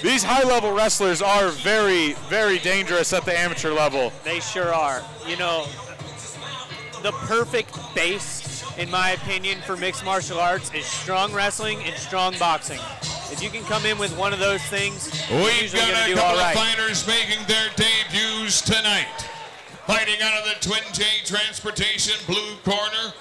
These high-level wrestlers are very, very dangerous at the amateur level. They sure are. You know, the perfect base, in my opinion, for mixed martial arts is strong wrestling and strong boxing. If you can come in with one of those things, you're usually going to do all right. We've got a couple of fighters making their debuts tonight. Fighting out of the Twin J Transportation blue corner,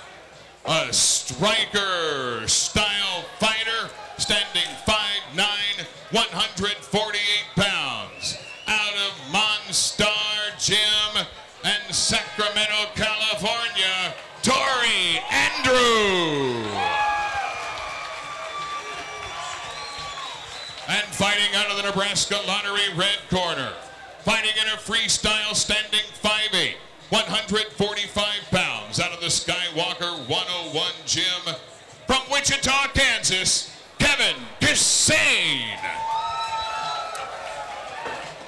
a striker-style fighter, standing 5'9", 148 pounds, out of Monstar Gym and Sacramento, California, Torrey Andrew. And fighting out of the Nebraska Lottery red corner, fighting in a freestyle, standing 5'8", 145 pounds, out of the Skywalker 101 Gym, from Wichita, Kansas, Kevin Kissane.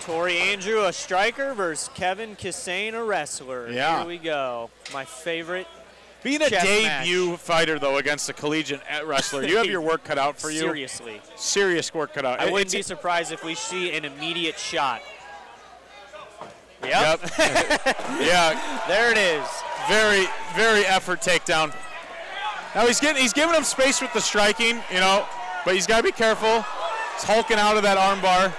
Torrey Andrew, a striker, versus Kevin Kissane, a wrestler. Yeah. Here we go. My favorite. Being a debut match. fighter, though, against a collegiate wrestler, you have your work cut out for you. Seriously. Serious work cut out. I wouldn't be surprised if we see an immediate shot. Yep. Yeah. There it is. Very, very effort takedown. Now he's giving him space with the striking, you know, but he's got to be careful. He's hulking out of that armbar.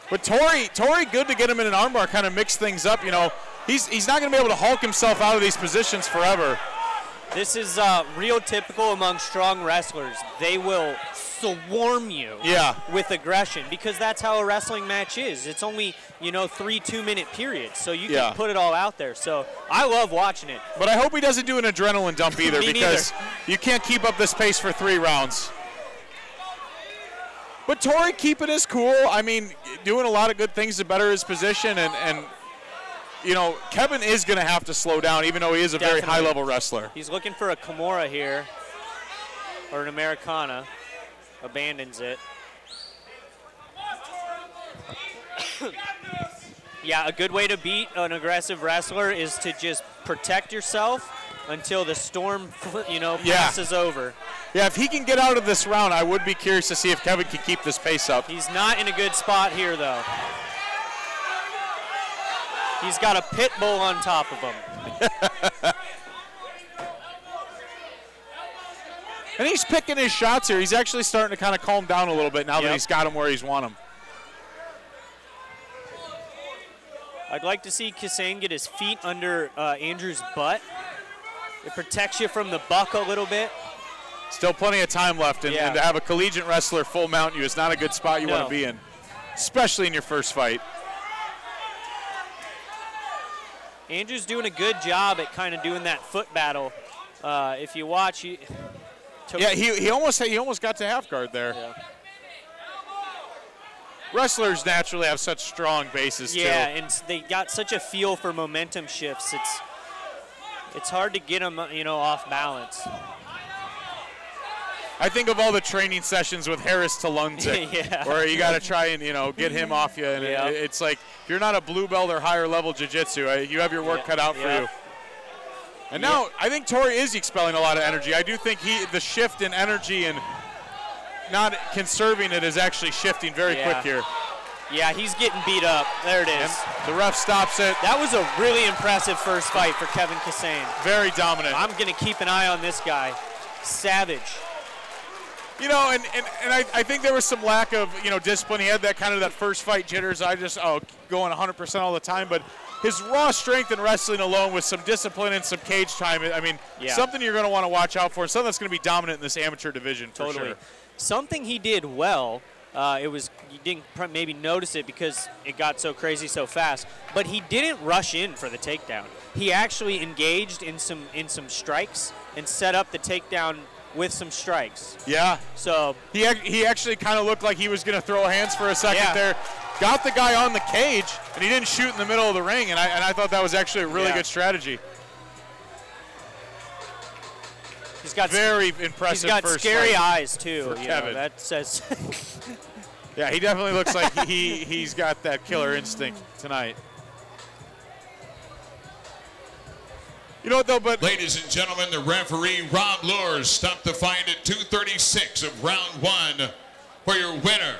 But Torrey, good to get him in an armbar, kind of mix things up, you know. He's not going to be able to hulk himself out of these positions forever. This is real typical among strong wrestlers. They will swarm you with aggression because that's how a wrestling match is. It's only, you know, 3 2-minute periods, so you can put it all out there. So I love watching it. But I hope he doesn't do an adrenaline dump either because you can't keep up this pace for 3 rounds. But Torrey keeping his cool. I mean, doing a lot of good things to better his position. And you know, Kevin is going to have to slow down, even though he is a very high-level wrestler. He's looking for a Kimura here, or an Americana. Abandons it. Yeah, a good way to beat an aggressive wrestler is to just protect yourself until the storm, you know, passes over. Yeah, if he can get out of this round, I would be curious to see if Kevin can keep this pace up. He's not in a good spot here, though. He's got a pit bull on top of him. And he's picking his shots here. He's actually starting to kind of calm down a little bit now that he's got him where he's want him. I'd like to see Kissane get his feet under Andrew's butt. It protects you from the buck a little bit. Still plenty of time left, and to have a collegiate wrestler full mount you is not a good spot you want to be in, especially in your first fight. Andrew's doing a good job at kind of doing that foot battle. If you watch, he almost got to half guard there. Yeah. Wrestlers naturally have such strong bases too. Yeah, and they got such a feel for momentum shifts. It's hard to get them, you know, off balance. I think of all the training sessions with Harris Talunzik, where you got to try and, you know, get him off you. And it's like, if you're not a blue belt or higher level jiu-jitsu, you have your work cut out for you. And now I think Torrey is expelling a lot of energy. I do think the shift in energy and not conserving it is actually shifting very quick here. Yeah, he's getting beat up. There it is. And the ref stops it. That was a really impressive first fight for Kevin Kissane. Very dominant. I'm going to keep an eye on this guy. Savage. You know, and I think there was some lack of, you know, discipline. He had that kind of that first fight jitters. Going 100% all the time. But his raw strength in wrestling alone with some discipline and some cage time, I mean, something you're going to want to watch out for. Something that's going to be dominant in this amateur division for sure. Something he did well, you didn't maybe notice it because it got so crazy so fast, but he didn't rush in for the takedown. He actually engaged in some strikes and set up the takedown with some strikes. Yeah. So he actually kind of looked like he was going to throw hands for a second there. Got the guy on the cage, and he didn't shoot in the middle of the ring, and I thought that was actually a really good strategy. He's got very impressive. He's got first scary fight eyes too. for Kevin. That says. Yeah, he definitely looks like he's got that killer instinct tonight. You know what, though, but... Ladies and gentlemen, the referee, Rob Lures, stopped the fight at 2:36 of round 1 for your winner